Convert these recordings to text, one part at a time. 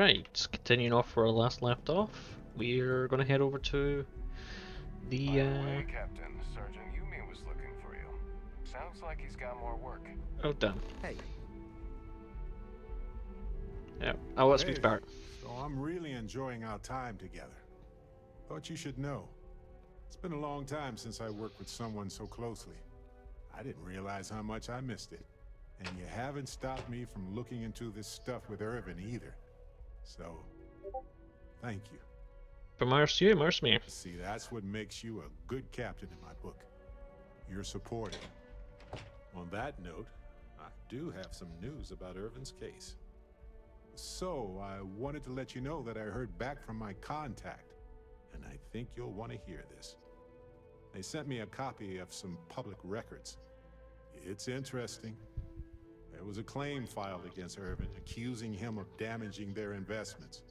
Right, continuing off where our last left off, we're gonna head over to the, By the way, Captain, Sergeant Yumi was looking for you. Sounds like he's got more work. oh damn. Hey. Yeah, I'll let me Hey, start. so I'm really enjoying our time together. Thought you should know. It's been a long time since I worked with someone so closely. I didn't realize how much I missed it. And you haven't stopped me from looking into this stuff with Irvin either. So, thank you. Immerse you, immerse me. See, that's what makes you a good captain in my book. You're supportive. On that note, I do have some news about Irvin's case. So, I wanted to let you know that I heard back from my contact, and I think you'll want to hear this. They sent me a copy of some public records. It's interesting. There was a claim filed against Irvin, accusing him of damaging their investments.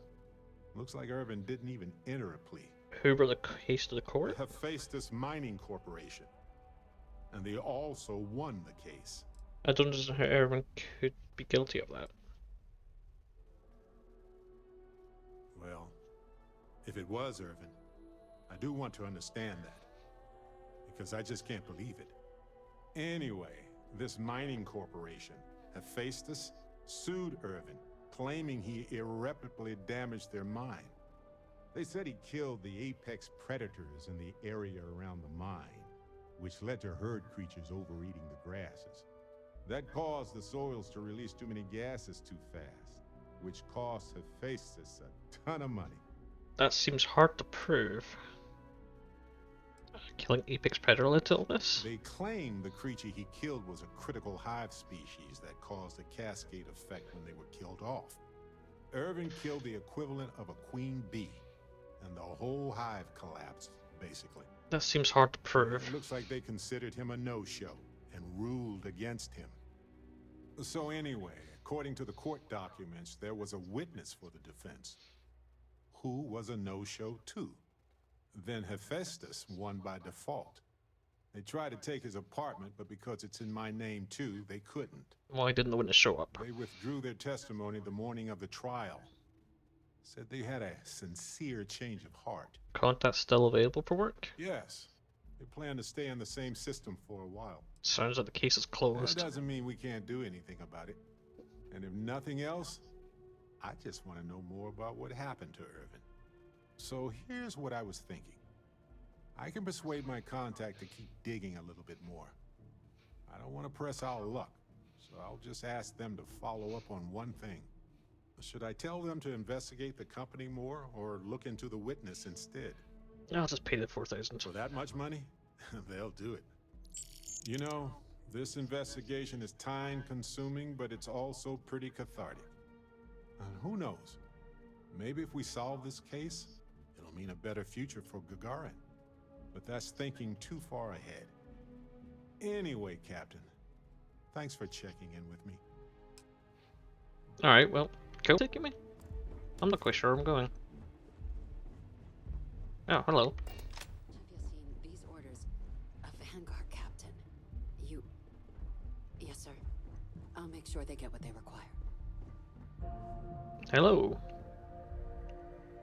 Looks like Irvin didn't even enter a plea. Who brought the case to the court? The Hephaestus Mining Corporation. And they also won the case. I don't understand how everyone could be guilty of that. Well, if it was Irvin, I do want to understand that. Because I just can't believe it. Anyway, this mining corporation, Hephaestus, sued Irvin, claiming he irreparably damaged their mine. They said he killed the apex predators in the area around the mine, which led to herd creatures overeating the grasses. That caused the soils to release too many gases too fast, which cost Hephaestus a ton of money. That seems hard to prove. Killing apex predator led to all this? They claim the creature he killed was a critical hive species that caused a cascade effect when they were killed off. Irvin killed the equivalent of a queen bee, and the whole hive collapsed, basically. That seems hard to prove. It looks like they considered him a no-show and ruled against him. So anyway, according to the court documents, there was a witness for the defense, who was a no-show too. Then Hephaestus won by default. They tried to take his apartment, but because it's in my name too, they couldn't. Why didn't the witness show up? They withdrew their testimony the morning of the trial. Said they had a sincere change of heart. Contact still available for work? Yes. They plan to stay in the same system for a while. Sounds like the case is That closed. doesn't mean we can't do anything about it. And if nothing else, I just want to know more about what happened to Irvin. So here's what I was thinking. I can persuade my contact to keep digging a little bit more. I don't want to press our luck, so I'll just ask them to follow up on one thing. Should I tell them to investigate the company more, or look into the witness instead? I'll just pay the 4,000. For that much money? They'll do it. You know, this investigation is time-consuming, but it's also pretty cathartic. And who knows? Maybe if we solve this case, it'll mean a better future for Gagarin. But that's thinking too far ahead. Anyway, Captain, thanks for checking in with me. Alright, well, cool. Taking me? I'm not quite sure where I'm going. Oh, hello. Have you seen these orders? A Vanguard captain. You... Yes, sir. I'll make sure they get what they require. Hello.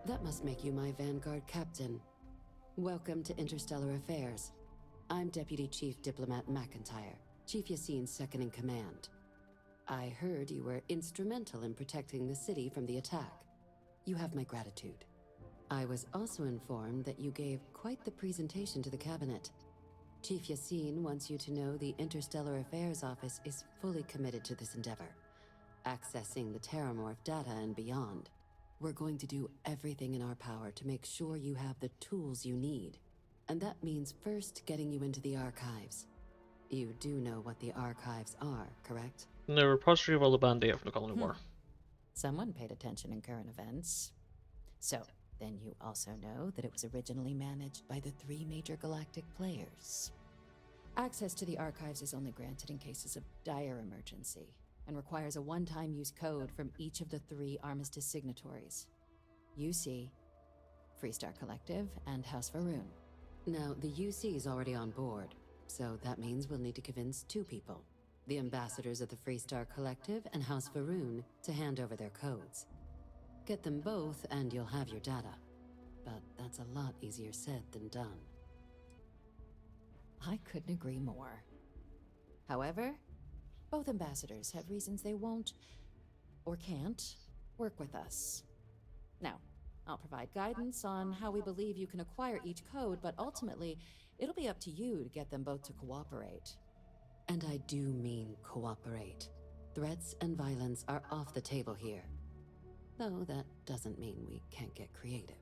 That must make you my Vanguard captain. Welcome to Interstellar Affairs. I'm Deputy Chief Diplomat McIntyre, Chief Yassine's second in command. I heard you were instrumental in protecting the city from the attack. You have my gratitude. I was also informed that you gave quite the presentation to the cabinet. Chief Yassine wants you to know the Interstellar Affairs Office is fully committed to this endeavor, accessing the Terramorph data and beyond. We're going to do everything in our power to make sure you have the tools you need. And that means first getting you into the archives. You do know what the archives are, correct? The repository of all the band data from the Colony War. Someone paid attention in current events. So, then you also know that it was originally managed by the 3 major galactic players. Access to the archives is only granted in cases of dire emergency, and requires a one-time use code from each of the 3 Armistice signatories. UC, Freestar Collective, and House Varoon. Now, the UC is already on board, so that means we'll need to convince 2 people. The ambassadors of the Freestar Collective and House Varoon to hand over their codes. Get them both and you'll have your data. But that's a lot easier said than done. I couldn't agree more. However, both ambassadors have reasons they won't, or can't, work with us. Now, I'll provide guidance on how we believe you can acquire each code, but ultimately, it'll be up to you to get them both to cooperate. And I do mean cooperate. Threats and violence are off the table here. Though that doesn't mean we can't get creative.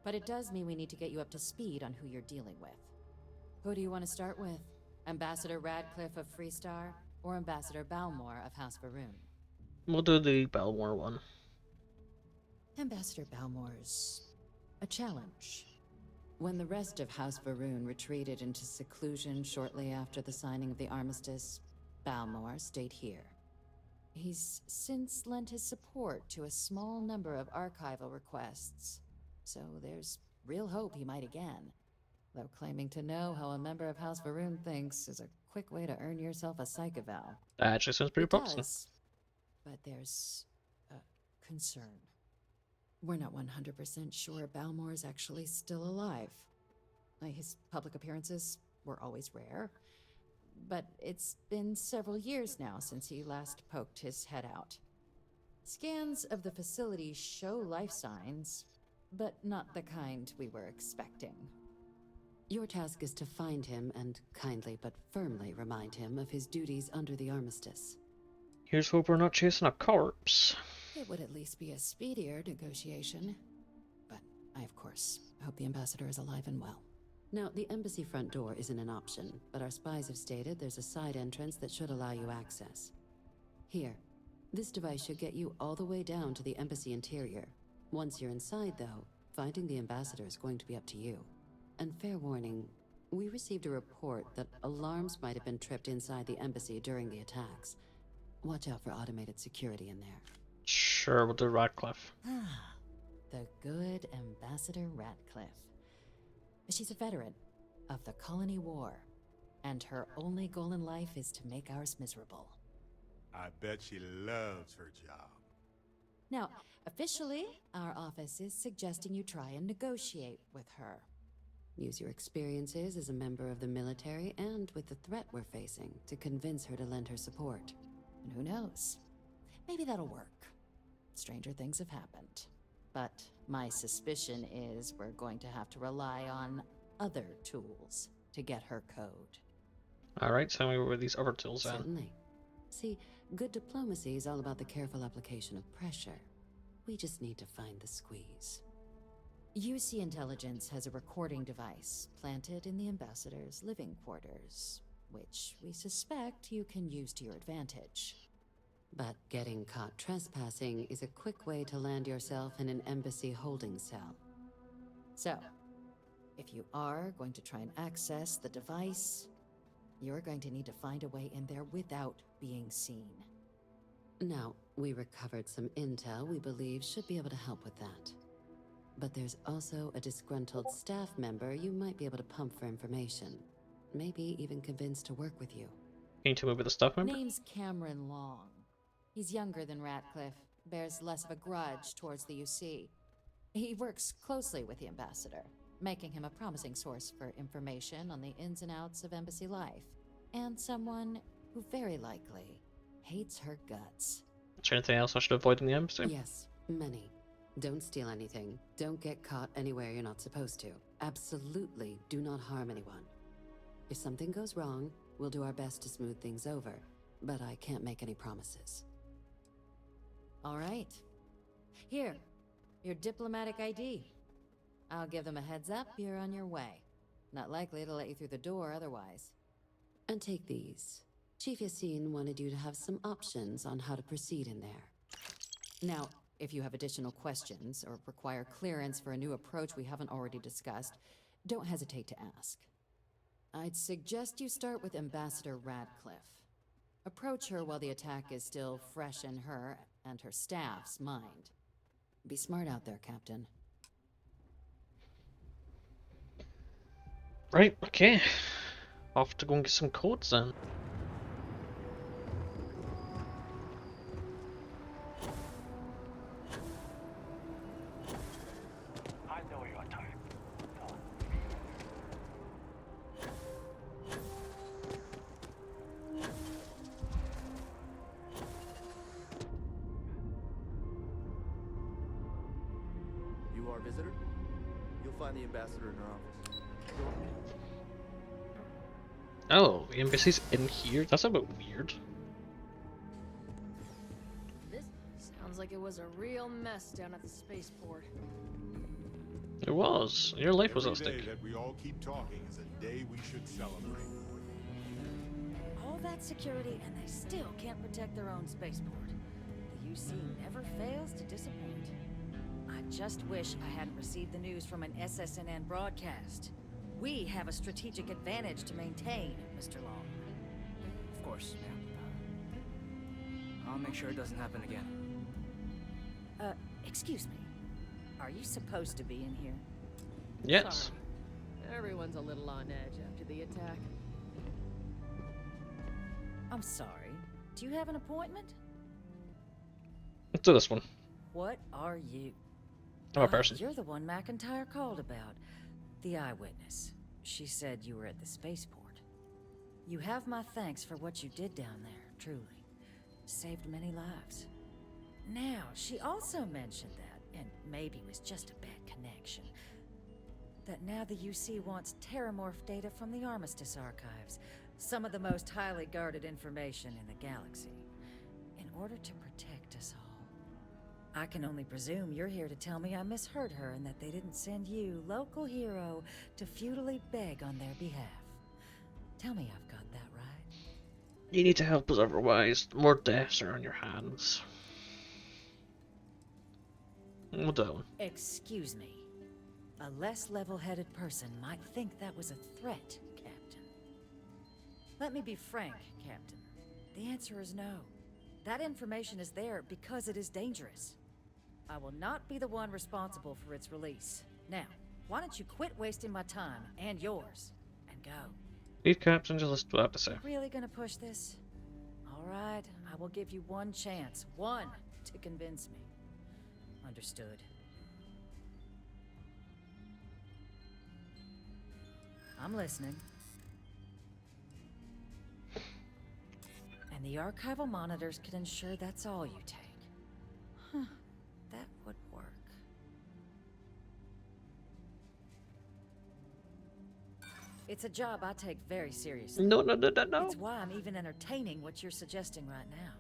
But it does mean we need to get you up to speed on who you're dealing with. Who do you want to start with? Ambassador Radcliffe of Freestar, or Ambassador Balmore of House Varoon? We'll do the Belmore one. Ambassador Balmore's a challenge. When the rest of House Varoon retreated into seclusion shortly after the signing of the armistice, Balmore stayed here. He's since lent his support to a small number of archival requests, so there's real hope he might again. Though claiming to know how a member of House Varoon thinks is a quick way to earn yourself a psych eval. That actually sounds pretty It promising. does, but there's a concern. We're not 100% sure Balmore is actually still alive. His public appearances were always rare, but it's been several years now since he last poked his head out. Scans of the facility show life signs, but not the kind we were expecting. Your task is to find him and kindly but firmly remind him of his duties under the armistice. Here's hope we're not chasing a corpse. It would at least be a speedier negotiation. But I, of course, hope the ambassador is alive and well. Now, the embassy front door isn't an option, but our spies have stated there's a side entrance that should allow you access. Here, this device should get you all the way down to the embassy interior. Once you're inside, though, finding the ambassador is going to be up to you. And fair warning, we received a report that alarms might have been tripped inside the embassy during the attacks. Watch out for automated security in there. Sure, we'll do Radcliffe. Ah, the good Ambassador Radcliffe. She's a veteran of the Colony War, and her only goal in life is to make ours miserable. I bet she loves her job. Now, officially, our office is suggesting you try and negotiate with her. Use your experiences as a member of the military and with the threat we're facing to convince her to lend her support. And who knows? Maybe that'll work. Stranger things have happened. But my suspicion is we're going to have to rely on other tools to get her code. Alright, tell me where these other tools are. Certainly. See, good diplomacy is all about the careful application of pressure. We just need to find the squeeze. UC Intelligence has a recording device planted in the ambassador's living quarters, which we suspect you can use to your advantage. But getting caught trespassing is a quick way to land yourself in an embassy holding cell. So, if you are going to try and access the device, you're going to need to find a way in there without being seen. Now, we recovered some intel we believe should be able to help with that. But there's also a disgruntled staff member you might be able to pump for information. Maybe even convince to work with you. Can you tell me about the staff member? Name's Cameron Long. He's younger than Ratcliffe, bears less of a grudge towards the UC. He works closely with the ambassador, making him a promising source for information on the ins and outs of embassy life, and someone who very likely hates her guts. Is there anything else I should avoid in the embassy? Yes, many. Don't steal anything. Don't get caught anywhere you're not supposed to. Absolutely do not harm anyone. If something goes wrong, we'll do our best to smooth things over, but I can't make any promises. All right. Here, your diplomatic ID. I'll give them a heads up you're on your way. Not likely to let you through the door otherwise. And take these. Chief Yassine wanted you to have some options on how to proceed in there. Now, if you have additional questions or require clearance for a new approach we haven't already discussed, don't hesitate to ask. I'd suggest you start with Ambassador Radcliffe. Approach her while the attack is still fresh in her and her staff's mind. Be smart out there, Captain. Right, okay. Off to go and get some codes then. you our visitor? You'll find the ambassador in her office. Oh, the embassy's in here? That's a bit weird. This sounds like it was a real mess down at the spaceport. It was. Your life was Every at stake. day that we all keep talking is a day we should celebrate. All that security and they still can't protect their own spaceport. The UC never fails to disappoint. I just wish I hadn't received the news from an SSNN broadcast. We have a strategic advantage to maintain, Mr. Long. Of course, ma'am. I'll make sure it doesn't happen again. Excuse me. Are you supposed to be in here? Yes. Sorry. Everyone's a little on edge after the attack. I'm sorry. Do you have an appointment? Let's do this one. What are you? I'm a person. You're the one McIntyre called about. The eyewitness. She said you were at the spaceport. You have my thanks for what you did down there, truly. Saved many lives. Now, she also mentioned that, and maybe it was just a bad connection, that now the UC wants terramorph data from the Armistice archives, some of the most highly guarded information in the galaxy, in order to protect us all. I can only presume you're here to tell me I misheard her and that they didn't send you, local hero, to futilely beg on their behalf. Tell me I've got that right. You need to help us otherwise. More deaths are on your hands. Well done. Excuse me. A less level-headed person might think that was a threat, Captain. Let me be frank, Captain. The answer is no. That information is there because it is dangerous. I will not be the one responsible for its release. Now, why don't you quit wasting my time and yours, and go? Lead captain, just listen to what I have to say. Really gonna push this? All right, I will give you one chance, one, to convince me. Understood. I'm listening. And the archival monitors can ensure that's all you take. Huh, that would work. It's a job I take very seriously. No. It's why I'm even entertaining what you're suggesting right now.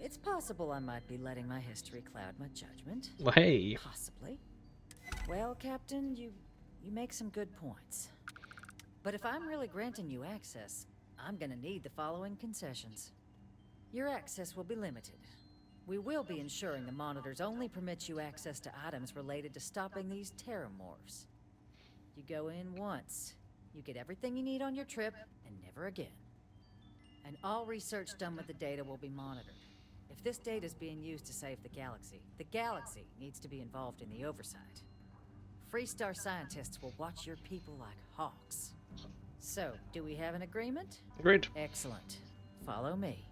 It's possible I might be letting my history cloud my judgment. Well, hey. Possibly. Well, Captain, you make some good points. But if I'm really granting you access, I'm gonna need the following concessions. Your access will be limited. We will be ensuring the monitors only permit you access to items related to stopping these terramorphs. You go in once, you get everything you need on your trip, and never again. And all research done with the data will be monitored. If this data is being used to save the galaxy needs to be involved in the oversight. Freestar scientists will watch your people like hawks. So, do we have an agreement? Agreed. Excellent. Follow me.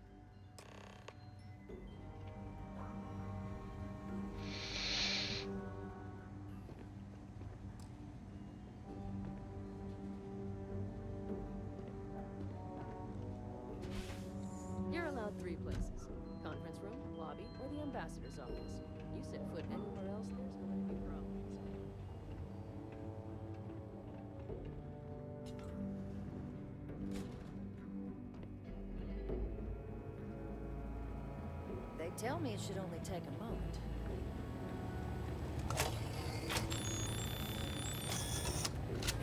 You're allowed 3 places. Conference room, lobby, or the ambassador's office. You set foot anywhere else, there's going to be problems. They tell me it should only take a moment.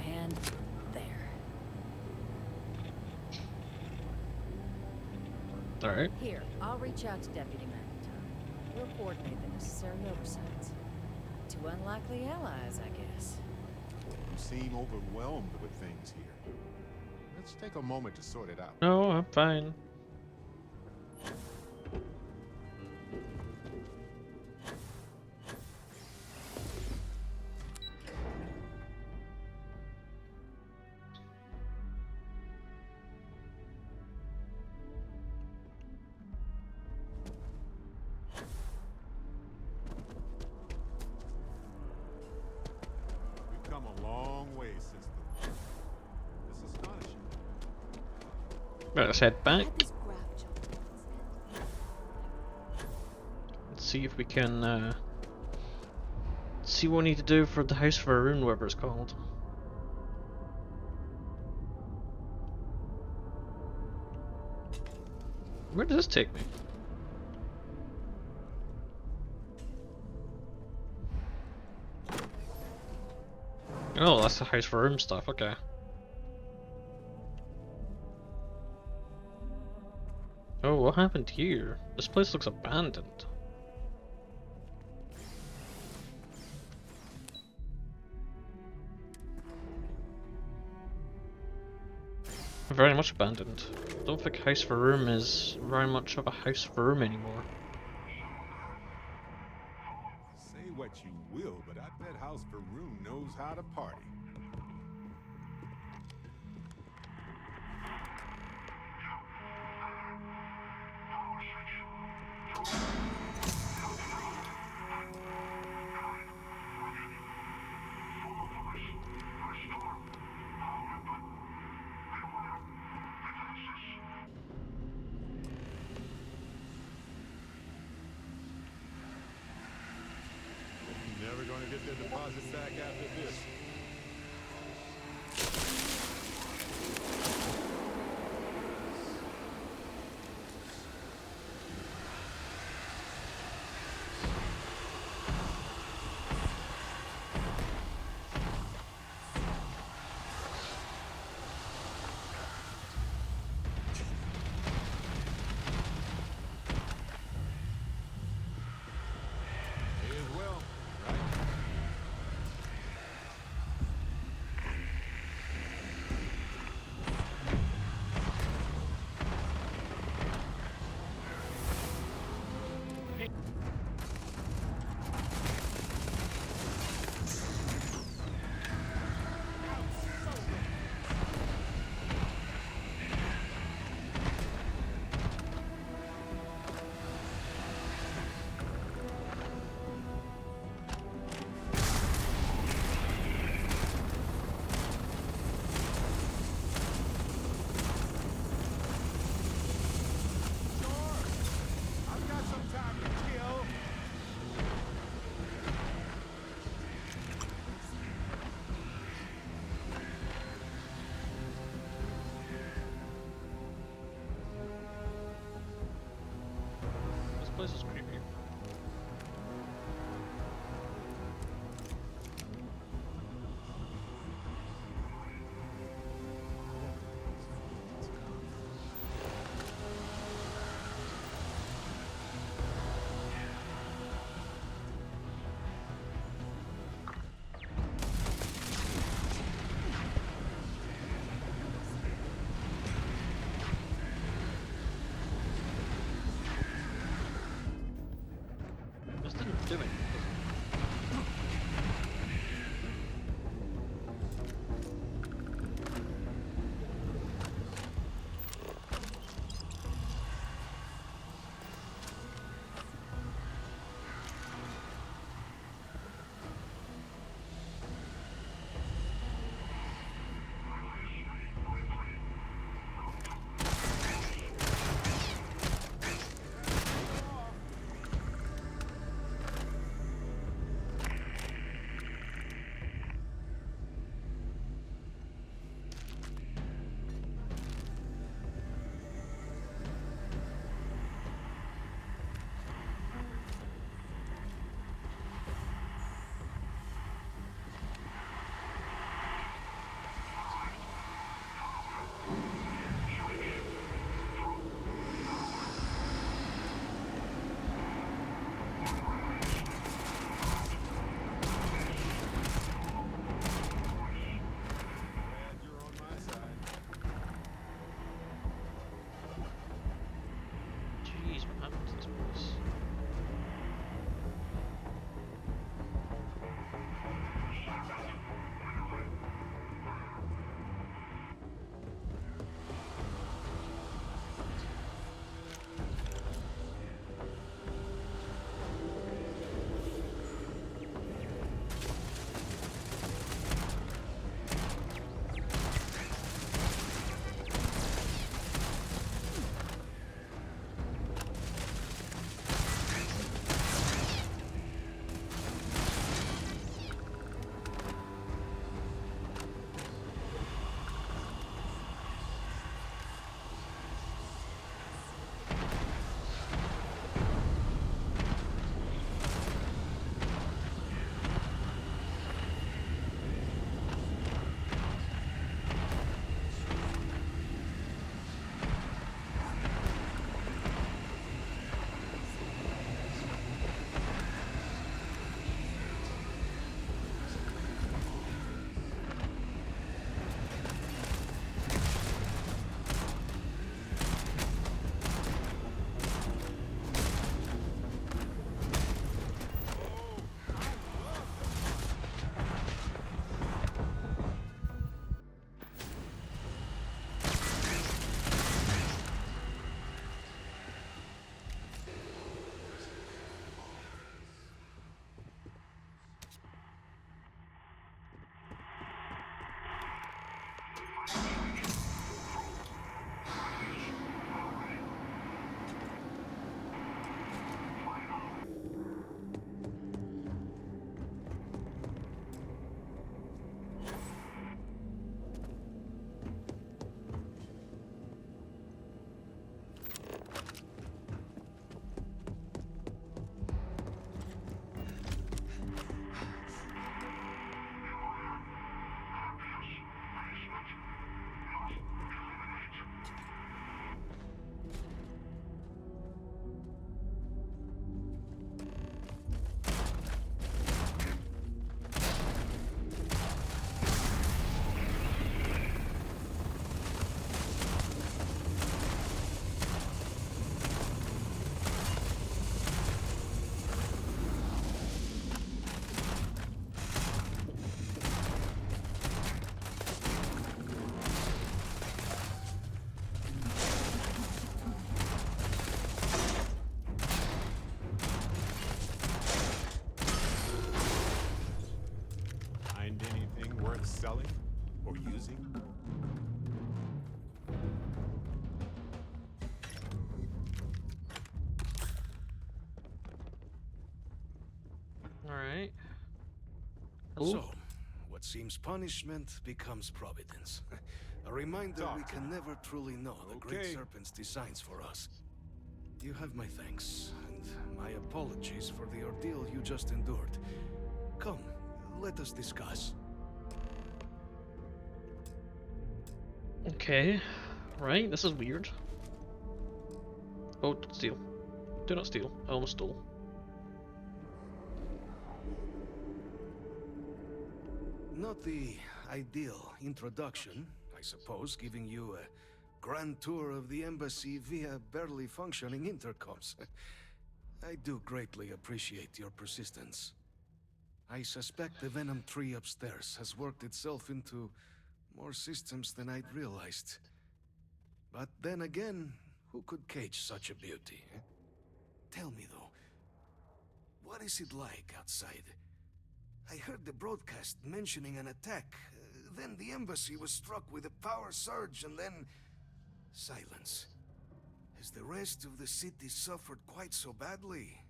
And there. Alright. Here, I'll reach out to Deputy McIntyre. We'll coordinate the necessary oversights. 2 unlikely allies, I guess. You seem overwhelmed with things here. Let's take a moment to sort it out. No, I'm fine. We've come a long way since the war. It's astonishing. Right, let's head back. Had this graph jump. Let's see if we can see what we need to do for the House for Arun, whatever it's called. Where does this take me? Oh, that's the House for Arun stuff, okay. Oh, what happened here? This place looks abandoned. Very much abandoned. I don't think House for Room is very much of a House for Room anymore. Say what you will, but I bet House Faroon knows how to party. Never gonna get their deposit back after this. May as well, right? I've got some time to kill. This place is creepy. This didn't do anything. selling or using? Alright. So, what seems punishment becomes providence. A reminder we can never truly know the Great Okay. Serpent's designs for us. You have my thanks, and my apologies for the ordeal you just endured. Come, let us discuss. Okay. Right, this is weird. Oh, don't steal. Do not steal. I almost stole. Not the ideal introduction, I suppose, giving you a grand tour of the embassy via barely functioning intercoms. I do greatly appreciate your persistence. I suspect the Venom tree upstairs has worked itself into more systems than I'd realized. But then again, who could cage such a beauty? Tell me though, what is it like outside? I heard the broadcast mentioning an attack. Then the embassy was struck with a power surge and then... silence. Has the rest of the city suffered quite so badly?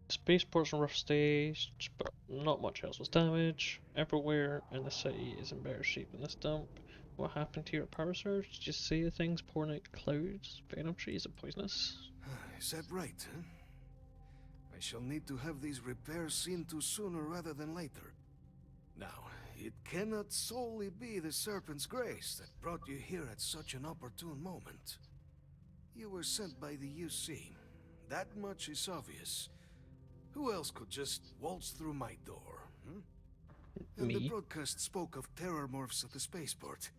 Spaceport's in rough stage, but not much else was damaged. Everywhere in the city is in better shape than this dump. What happened to your power surge? Did you see the things pouring out clouds? Venom trees are poisonous. Is that right, huh? I shall need to have these repairs seen to sooner rather than later. Now, it cannot solely be the Serpent's grace that brought you here at such an opportune moment. You were sent by the UC. That much is obvious. Who else could just waltz through my door, hmm? And the Me? broadcast spoke of terror morphs at the spaceport.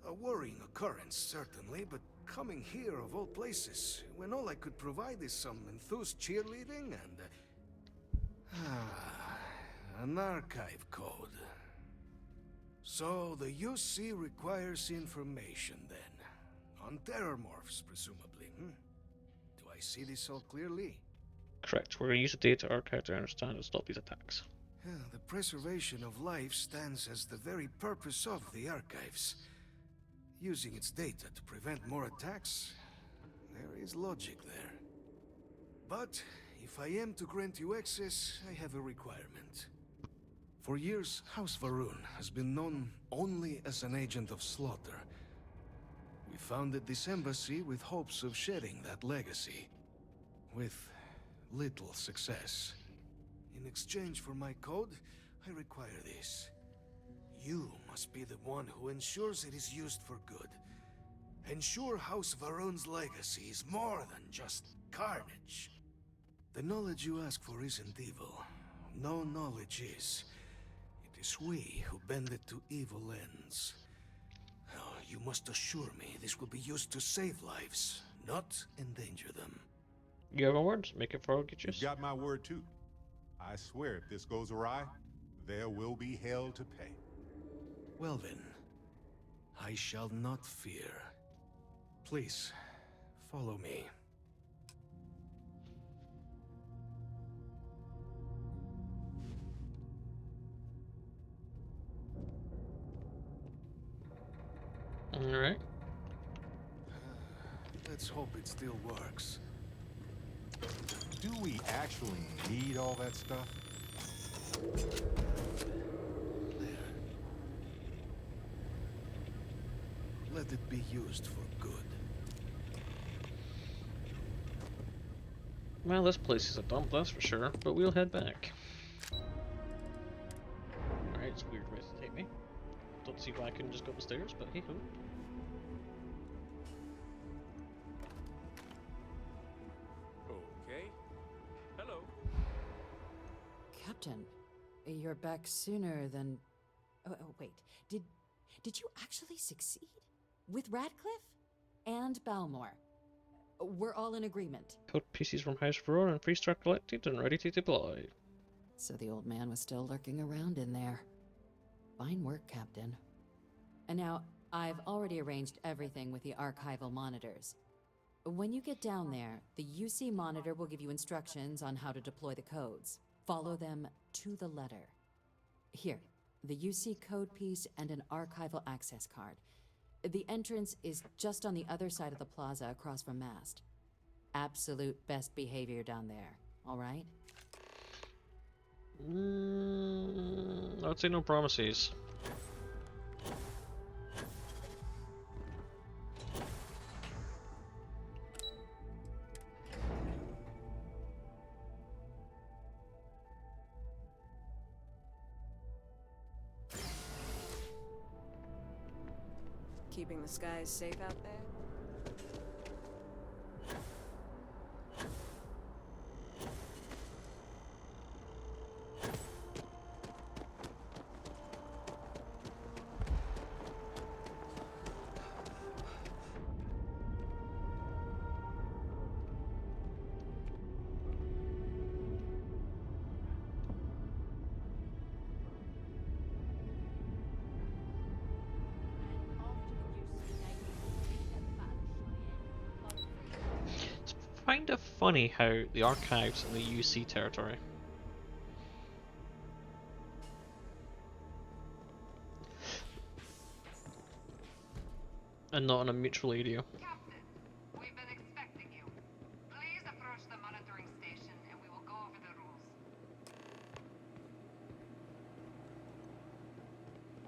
A worrying occurrence, certainly, but coming here of all places, when all I could provide is some enthused cheerleading and... an archive code. So the UC requires information then. On terror morphs, presumably, hmm? Do I see this all clearly? Correct. We're going to use the data archive to understand and stop these attacks. The preservation of life stands as the very purpose of the archives. Using its data to prevent more attacks, there is logic there. But if I am to grant you access, I have a requirement. For years, House Varun has been known only as an agent of slaughter. We founded this embassy with hopes of shedding that legacy. With little success. In exchange for my code, I require this. You must be the one who ensures it is used for good. Ensure House Varun's legacy is more than just carnage. The knowledge you ask for isn't evil. No knowledge is. It is we who bend it to evil ends. Oh, you must assure me this will be used to save lives, not endanger them. You have a word? Make it for get You you. got my word too. I swear if this goes awry, there will be hell to pay. Well then, I shall not fear. Please, follow me. Alright. Let's hope it still works. Do we actually need all that stuff? There. Let it be used for good. Well, this place is a dump, that's for sure, but we'll head back. Alright, it's a weird way to take me. Don't see why I couldn't just go up the stairs, but hey ho. Okay. Hello. Captain, you're back sooner than... Oh, wait. Did you actually succeed? With Radcliffe? And Balmore? We're all in agreement. Code PCs from House Roar and Freestar collected and ready to deploy. So the old man was still lurking around in there. Fine work, Captain. And now, I've already arranged everything with the archival monitors. When you get down there, the UC monitor will give you instructions on how to deploy the codes. Follow them to the letter. Here, the UC code piece, and an archival access card. The entrance is just on the other side of the plaza across from Mast. Absolute best behavior down there, all right? I would say no promises. Keeping the skies safe out there? Kind of funny how the archives in the UC territory. And not in a mutual area. Captain, we've been expecting you. Please approach the monitoring station and we will go over the rules.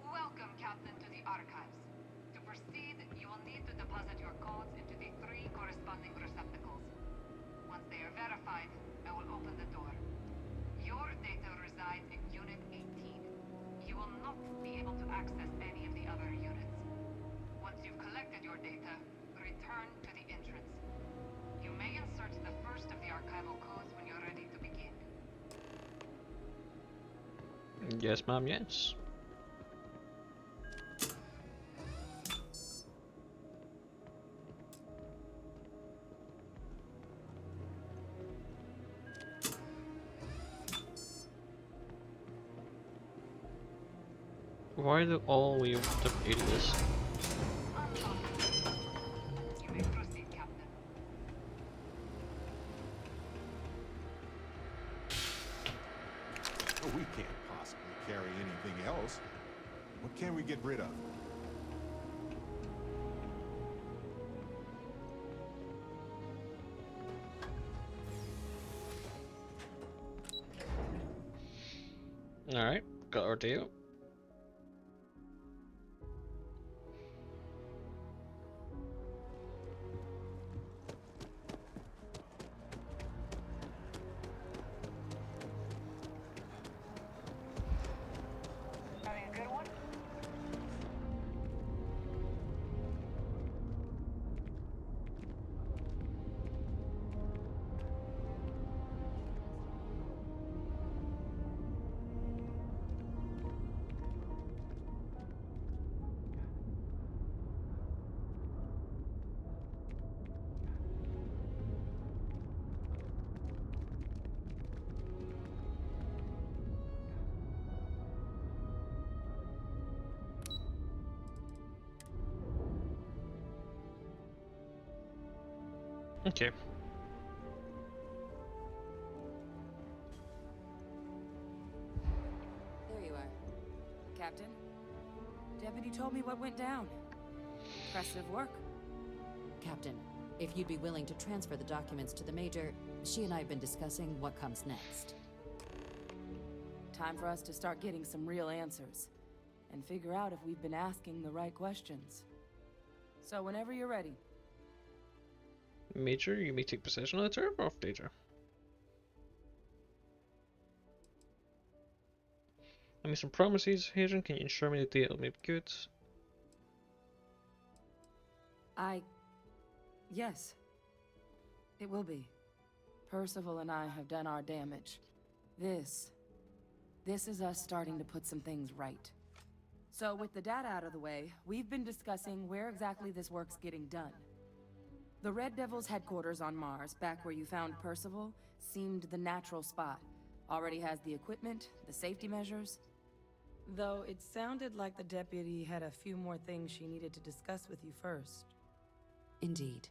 Welcome, Captain, to the archives. To proceed, you will need to deposit your codes into the 3 corresponding receptacles. Once they are verified, I will open the door. Your data resides in Unit 18. You will not be able to access any of the other units. Once you've collected your data, return to the entrance. You may insert the first of the archival codes when you're ready to begin. Yes, ma'am, yes. Why do all we have to do this? You may proceed, Captain. Oh, we can't possibly carry anything else. What can we get rid of? Alright, got our deal. Having a good one? Okay. There you are. Captain, Deputy told me what went down. Impressive work. Captain, if you'd be willing to transfer the documents to the Major, she and I have been discussing what comes next. Time for us to start getting some real answers. And figure out if we've been asking the right questions. So whenever you're ready. Major, you may take possession of the turret off data. I made some promises, Agent. Can you ensure me the data will be good? Yes. It will be. Percival and I have done our damage. This is us starting to put some things right. So with the data out of the way, we've been discussing where exactly this work's getting done. The Red Devil's headquarters on Mars, back where you found Percival, seemed the natural spot. Already has the equipment, the safety measures. Though it sounded like the deputy had a few more things she needed to discuss with you first. Indeed.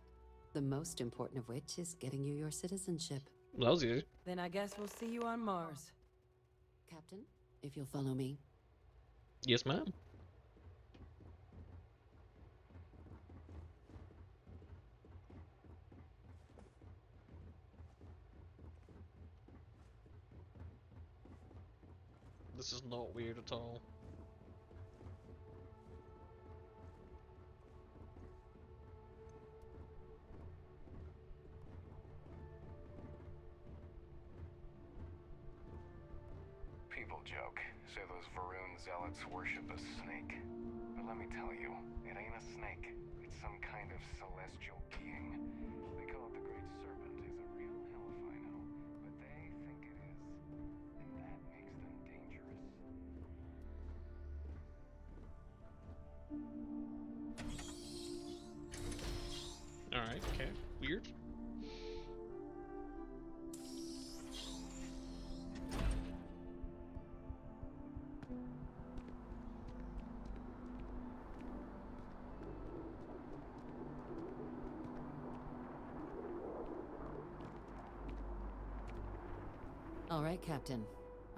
The most important of which is getting you your citizenship. That was easy. Then I guess we'll see you on Mars. Captain, if you'll follow me. Yes, ma'am. This is not weird at all. People joke, say those Varun zealots worship a snake. But let me tell you, it ain't a snake. It's some kind of celestial being. They call it the Great Serpent. Is it real? Hell if I know. But they think it is. And that makes them dangerous. Alright, okay. Weird. All right, Captain.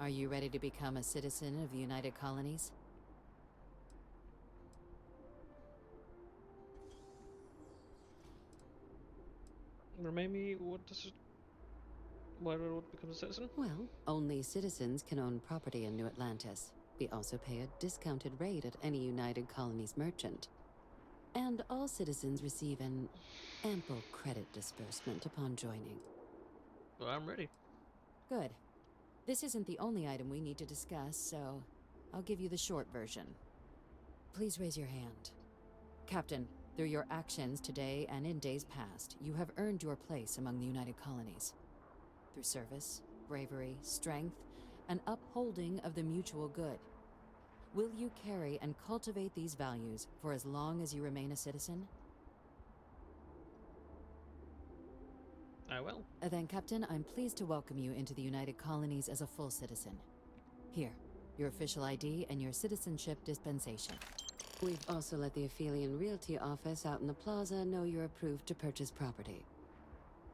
Are you ready to become a citizen of the United Colonies? Remind me, what does it... Why do I want to become a citizen? Well, only citizens can own property in New Atlantis. We also pay a discounted rate at any United Colonies merchant. And all citizens receive an ample credit disbursement upon joining. Well, I'm ready. Good. This isn't the only item we need to discuss, so I'll give you the short version. Please raise your hand. Captain, through your actions today and in days past, you have earned your place among the United Colonies. Through service, bravery, strength, and upholding of the mutual good. Will you carry and cultivate these values for as long as you remain a citizen? I will. Then, Captain, I'm pleased to welcome you into the United Colonies as a full citizen. Here, your official ID and your citizenship dispensation. We've also let the Aphelion Realty office out in the plaza know you're approved to purchase property.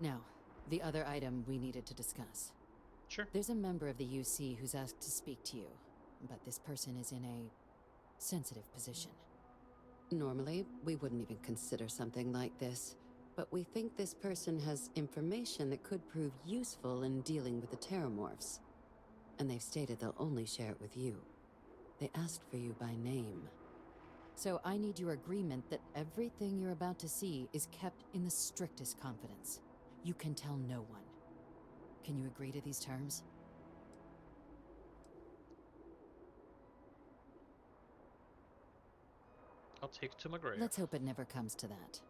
Now, the other item we needed to discuss. Sure. There's a member of the UC who's asked to speak to you, but this person is in a sensitive position. Normally, we wouldn't even consider something like this, but we think this person has information that could prove useful in dealing with the Terramorphs. And they've stated they'll only share it with you. They asked for you by name. So I need your agreement that everything you're about to see is kept in the strictest confidence. You can tell no one. Can you agree to these terms? I'll take it to my grave. Let's hope it never comes to that.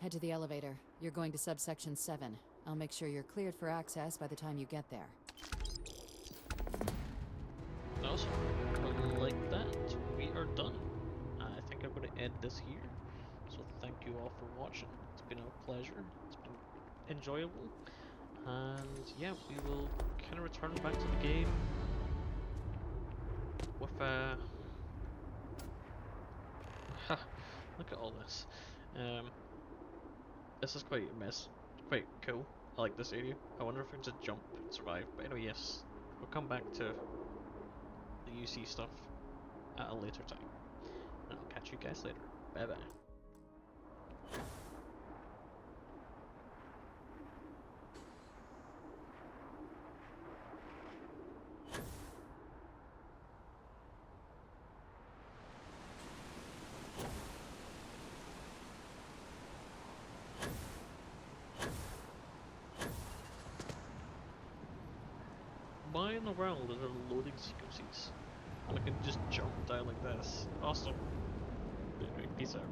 Head to the elevator. You're going to subsection 7. I'll make sure you're cleared for access by the time you get there. Awesome. Well, like that, we are done. I think I'm going to end this here. So thank you all for watching. It's been a pleasure. It's been enjoyable. And yeah, we will kind of return back to the game with look at all this. This is quite a mess. Quite cool. I like this area. I wonder if we can just jump and survive. But anyway, yes, we'll come back to the UC stuff at a later time. And I'll catch you guys later. Bye bye. Why in the world are there loading sequences? And I can just jump down like this. Awesome. Peace out.